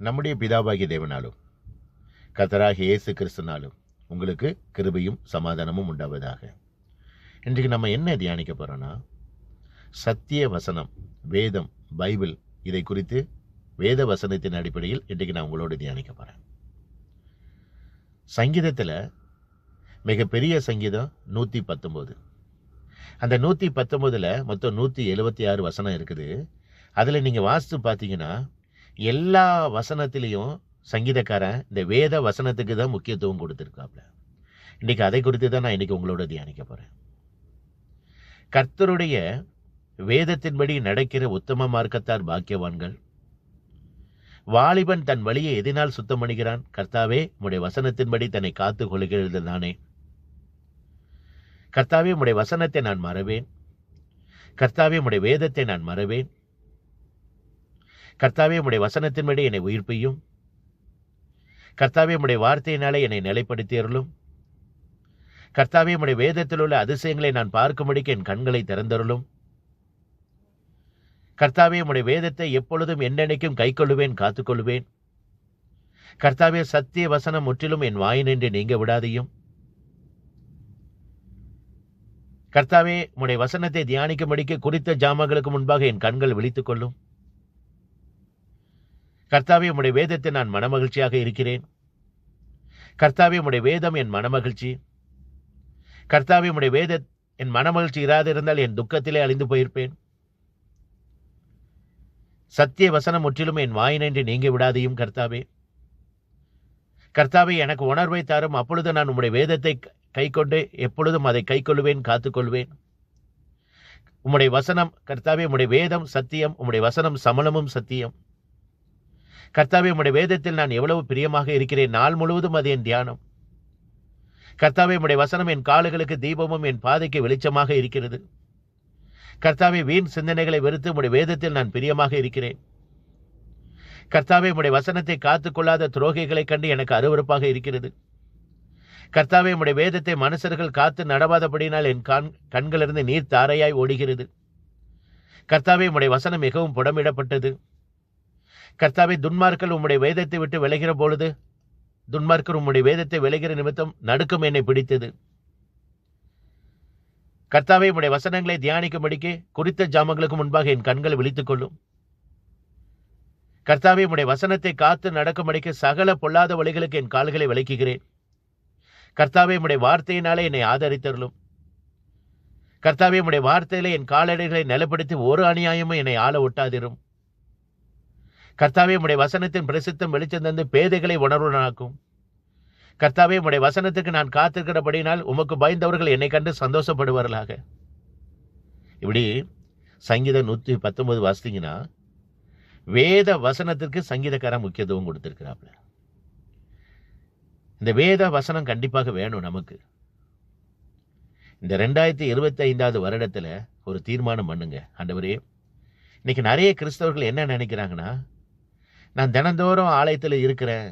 நம்முடைய பிதாவாகிய தேவனாலும் கர்த்தராகிய இயேசு கிறிஸ்துனாலும் உங்களுக்கு கிருபையும் சமாதானமும் உண்டாவதாக. இன்றைக்கு நம்ம என்ன தியானிக்க போகிறோன்னா, சத்திய வசனம், வேதம், பைபிள், இதை குறித்து வேத வசனத்தின் அடிப்படையில் இன்றைக்கு நான் உங்களோடு தியானிக்க போகிறேன். சங்கீதத்தில் மிகப்பெரிய சங்கீதம் 119. அந்த 119 மொத்தம் 176 வசனம் இருக்குது. அதில் நீங்கள் வாசித்து பார்த்தீங்கன்னா எல்லா வசனத்திலையும் சங்கீதக்காரன் இந்த வேத வசனத்துக்கு தான் முக்கியத்துவம் கொடுத்துருக்காப்ல. இன்றைக்கி அதை குறித்து தான் நான் இன்றைக்கி உங்களோட தியானிக்க போகிறேன். கர்த்தருடைய வேதத்தின்படி நடக்கிற உத்தம மார்க்கத்தார் பாக்கியவான்கள். வாலிபன் தன் வழியை எதினால் சுத்தம் பண்ணுகிறான்? கர்த்தாவே உம்முடைய வசனத்தின்படி தன்னை காத்து கொள்கிறது தானே. கர்த்தாவே உம்முடைய வசனத்தை நான் மறவேன். கர்த்தாவே உம்முடைய வேதத்தை நான் மறவேன். கர்த்தாவே உம்முடைய வசனத்தின்படி என்னை உயிர்ப்பியும். கர்த்தாவே உம்முடைய வார்த்தையினாலே என்னை நிலைப்படுத்தி அருளும். கர்த்தாவே உம்முடைய வேதத்தில் உள்ள அதிசயங்களை நான் பார்க்கும்படிக்கு என் கண்களை திறந்தருளும். கர்த்தாவே உம்முடைய வேதத்தை எப்பொழுதும் என்னென்னைக்கும் கைக்கொள்ளுவேன், காத்துக்கொள்ளுவேன். கர்த்தாவே சத்திய வசனம் முற்றிலும் என் வாயினின்று நீங்க விடாதையும். கர்த்தாவே உம்முடைய வசனத்தை தியானிக்கும்படிக்கு குறித்த ஜாமங்களுக்கு முன்பாக என் கண்கள் விழித்துக் கொள்ளும். கர்த்தாவே உம்முடைய வேதத்தை நான் மனமகிழ்ச்சியாக இருக்கிறேன். கர்த்தாவே உம்முடைய வேதம் என் மனமகிழ்ச்சி. கர்த்தாவே உம்முடைய வேத என் மனமகிழ்ச்சி இராதிருந்தால் என் துக்கத்திலே அழிந்து போயிருப்பேன். சத்திய வசனம் முற்றிலும் என் வாயினின்று நீங்க விடாதையும். கர்த்தாவே கர்த்தாவே எனக்கு உணர்வை தாரும், அப்பொழுது நான் உம்முடைய வேதத்தை கைக்கொண்டு எப்பொழுதும் அதை கைக்கொள்ளுவேன், காத்துக்கொள்வேன். உம்முடைய வசனம் கர்த்தாவே, உம்முடைய வேதம் சத்தியம், உம்முடைய வசனம் சமலமும் சத்தியம். கர்த்தாவே உம்முடைய வேதத்தில் நான் எவ்வளவு பிரியமாக இருக்கிறேன். நாள் முழுவதும் அது என் தியானம். கர்த்தாவே உம்முடைய வசனம் என் காலுகளுக்கு தீபமும் என் பாதைக்கு வெளிச்சமாக இருக்கிறது. கர்த்தாவே வீண் சிந்தனைகளை வெறுத்து உம்முடைய வேதத்தில் நான் பிரியமாக இருக்கிறேன். கர்த்தாவே உம்முடைய வசனத்தை காத்துக்கொள்ளாத துரோகிகளை கண்டு எனக்கு அருவருப்பாக இருக்கிறது. கர்த்தாவே உம்முடைய வேதத்தை மனுஷர்கள் காத்து நடவாதபடினால் என் கண்களிலிருந்து நீர் தாரையாய் ஓடுகிறது. கர்த்தாவே உம்முடைய வசனம் மிகவும் புடமிடப்பட்டது. கர்த்தாவே துன்மார்க்கர் உம்முடைய வேதத்தை விட்டு விலகிற பொழுது, துன்மார்க்கர் உம்முடைய வேதத்தை விலகிற நிமித்தம் நடுக்கம் என்னை பிடித்தது. கர்த்தாவே உம்முடைய வசனங்களை தியானிக்கும்படிக்கு குறித்த ஜாமங்களுக்கு முன்பாக என் கண்கள் விழித்துக் கொள்ளும். கர்த்தாவே உம்முடைய வசனத்தை காத்து நடக்கும்படிக்கு சகல பொல்லாத வழிகளுக்கு என் கால்களை விலக்குகிறேன். கர்த்தாவே உம்முடைய வார்த்தையினாலே என்னை ஆதரித்தருளும். கர்த்தாவே உம்முடைய வார்த்தையிலே என் காலடிகளை நிலைப்படுத்தி ஒரு அநியாயமும் என்னை ஆள ஒட்டாதிரும். கர்த்தாவே உம்முடைய வசனத்தின் பிரசித்தம் வெளிச்சம் தந்து பேதைகளை உணர்வுடனாக்கும். கர்த்தாவே உம்முடைய வசனத்துக்கு நான் காத்திருக்கிறபடினால் உமக்கு பயந்தவர்கள் என்னை கண்டு சந்தோஷப்படுவார்களாக. இப்படி சங்கீதம் 119 வாசித்தீங்கன்னா வேத வசனத்திற்கு சங்கீதக்காரன் முக்கியத்துவம் கொடுத்திருக்கிறாப்ல. இந்த வேத வசனம் கண்டிப்பாக வேணும் நமக்கு. இந்த 2025 வருடத்தில் ஒரு தீர்மானம் பண்ணுங்க. ஆண்டவரே, இன்னைக்கு நிறைய கிறிஸ்தவர்கள் என்ன நினைக்கிறாங்கன்னா, நான் தினந்தோறும் ஆலயத்தில் இருக்கிறேன்,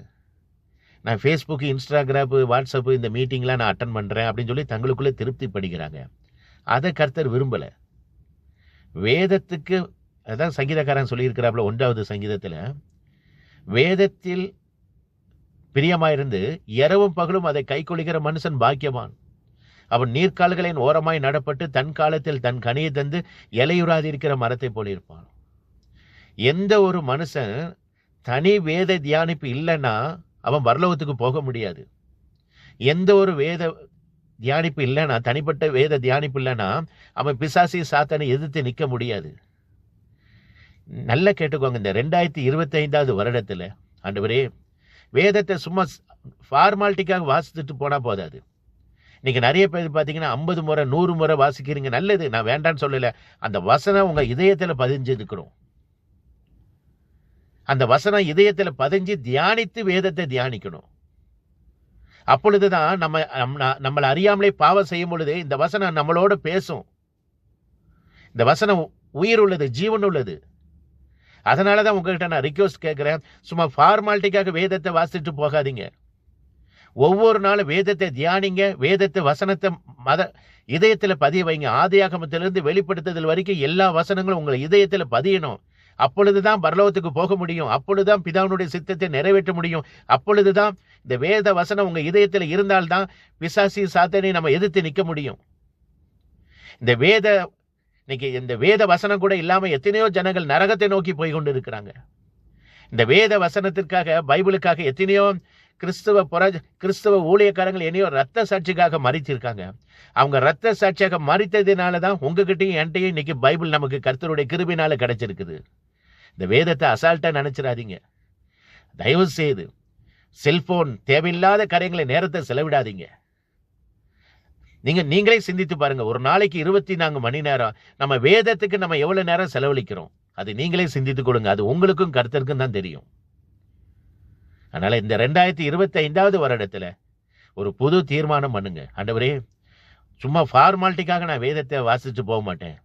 நான் ஃபேஸ்புக்கு, இன்ஸ்டாகிராமு, வாட்ஸ்அப்பு இந்த மீட்டிங்லாம் நான் அட்டன் பண்ணுறேன் அப்படின்னு சொல்லி தங்களுக்குள்ளே திருப்தி படிக்கிறாங்க. அதை கர்த்தர் விரும்பலை. வேதத்துக்கு அதான் சங்கீதக்காரன் சொல்லியிருக்கிறாப்புல 1வது சங்கீதத்தில், வேதத்தில் பிரியமாயிருந்து இரவும் பகலும் அதை கைக்கொள்கிற மனுஷன் பாக்கியவான். அவன் நீர்க்கால்களின் ஓரமாய் நடப்பட்டு தன் காலத்தில் தன் கனியை தந்து இலையுறாதிருக்கிற மரத்தை போல இருப்பான். எந்த ஒரு மனுஷன் தனி வேத தியானிப்பு இல்லைன்னா அவன் பரலோகத்துக்கு போக முடியாது. எந்த ஒரு வேத தியானிப்பு இல்லைன்னா, தனிப்பட்ட வேத தியானிப்பு இல்லைன்னா அவன் பிசாசி சாத்தானை எதிர்த்து நிற்க முடியாது. நல்லா கேட்டுக்கோங்க, இந்த 2025 வருடத்தில் ஆண்டவரே, வேதத்தை சும்மா ஃபார்மாலிட்டிக்காக வாசித்துட்டு போனால் போதாது. இன்னைக்கு நிறைய பேர் பார்த்தீங்கன்னா 50 முறை 100 முறை வாசிக்கிறீங்க. நல்லது, நான் வேண்டான்னு சொல்லலை. அந்த வசனம் உங்கள் இதயத்தில் பதிஞ்சு இருக்கிறோம். அந்த வசனம் இதயத்தில் பதிஞ்சு தியானித்து வேதத்தை தியானிக்கணும். அப்பொழுதுதான் நம்மளை அறியாமலே பாவம் செய்யும் பொழுது இந்த வசனம் நம்மளோட பேசும். இந்த வசனம் உயிர் உள்ளது, ஜீவன் உள்ளது. அதனால தான் உங்ககிட்ட நான் ரிக்வெஸ்ட் கேட்குறேன், சும்மா ஃபார்மாலிட்டிக்காக வேதத்தை வாசிட்டு போகாதீங்க. ஒவ்வொரு நாளும் வேதத்தை தியானிங்க. வேதத்தை வசனத்தை இதயத்தில் பதிய வைங்க. ஆதியாகமத்திலிருந்து வெளிப்படுத்துதல் வரைக்கும் எல்லா வசனங்களும் உங்களை இதயத்தில் பதியணும். அப்பொழுதுதான் பரலோகத்துக்கு போக முடியும். அப்பொழுதுதான் பிதாவினுடைய சித்தத்தை நிறைவேற்ற முடியும். அப்பொழுதுதான் இந்த வேத வசனம் உங்க இதயத்தில் இருந்தால்தான் பிசாசி சாத்தானை நம்ம எதிர்த்து நிற்க முடியும். இந்த வேத வசனம் கூட இல்லாம எத்தனையோ ஜனங்கள் நரகத்தை நோக்கி போய் கொண்டு இருக்கிறாங்க. இந்த வேத வசனத்திற்காக, பைபிளுக்காக எத்தனையோ கிறிஸ்தவ ஊழியக்காரங்கள் என்னையோ ரத்த சாட்சிக்காக மறித்திருக்காங்க. அவங்க ரத்த சாட்சியாக மறித்ததுனாலதான் உங்ககிட்டையும் என்கிட்டையும் இன்னைக்கு பைபிள் நமக்கு கர்த்தருடைய கிருபையினால கிடைச்சிருக்குது. இந்த வேதத்தை அசால்ட்டா நினைச்சிடாதீங்க. தயவு செய்து செல்போன், தேவையில்லாத காரியங்களை நேரத்தை செலவிடாதீங்க. நீங்களே சிந்தித்து பாருங்க. ஒரு நாளைக்கு 24 மணி நேரம் நம்ம வேதத்துக்கு நம்ம எவ்வளவு நேரம் செலவழிக்கிறோம்? அது நீங்களே சிந்தித்து கொடுங்க. அது உங்களுக்கும் கர்த்தருக்கும் தான் தெரியும். அதனால இந்த 2025வது வருடத்துல ஒரு புது தீர்மானம் பண்ணுங்க. ஆண்டவரே, சும்மா ஃபார்மாலிட்டிக்காக நான் வேதத்தை வாசிச்சு போக மாட்டேன்.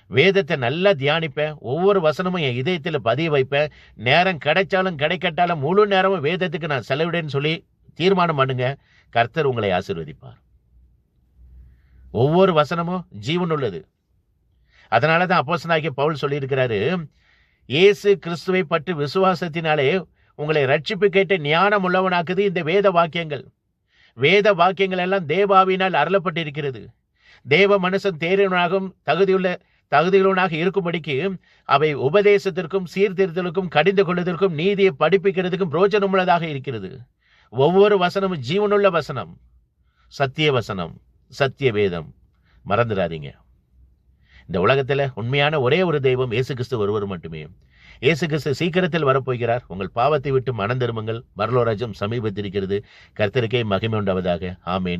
வேதத்தை நல்லா தியானிப்பேன். ஒவ்வொரு வசனமும் என் இதயத்துல பதிய வைப்பேன். நேரம் கிடைச்சாலும் கிடைக்கட்டாலும் முழு நேரமும் வேதத்துக்கு நான் செலவிடேன்னு சொல்லி தீர்மானம் பண்ணுங்க. கர்த்தர் உங்களை ஆசீர்வதிப்பார். ஒவ்வொரு வசனமும் ஜீவன் உள்ளது. அதனாலதான் அப்போஸ்தலனாகிய பவுல் சொல்லியிருக்கிறாரு, இயேசு கிறிஸ்துவை பற்றி விசுவாசத்தினாலே உங்களை ரட்சிப்பு கேட்ட ஞானம் உள்ளவனாக்குது இந்த வேத வாக்கியங்கள். வேத வாக்கியங்கள் எல்லாம் தேவாவினால் அருளப்பட்டிருக்கிறது. தேவ மனுஷன் தேர்வனாகவும் தகுதியுள்ளவனாக இருக்கும்படிக்கு அவை உபதேசத்திற்கும் சீர்திருத்தலுக்கும் கடிந்து கொள்வதற்கும் நீதியை படிப்பிக்கிறதுக்கும் பிரோஜனமுள்ளதாக இருக்கிறது. ஒவ்வொரு வசனமும் ஜீவனுள்ள வசனம், சத்திய வசனம், சத்திய வேதம். மறந்துடாதீங்க. இந்த உலகத்துல உண்மையான ஒரே ஒரு தெய்வம் இயேசு கிறிஸ்து ஒருவர் மட்டுமே. இயேசு கிறிஸ்து சீக்கிரத்தில் வரப்போகிறார். உங்கள் பாவத்தை விட்டு மனம் திரும்புங்கள். பரலோக ராஜ்யம் சமீபத்திருக்கிறது. கர்த்தருக்கே மகிமை உண்டாவதாக. ஆமேன்.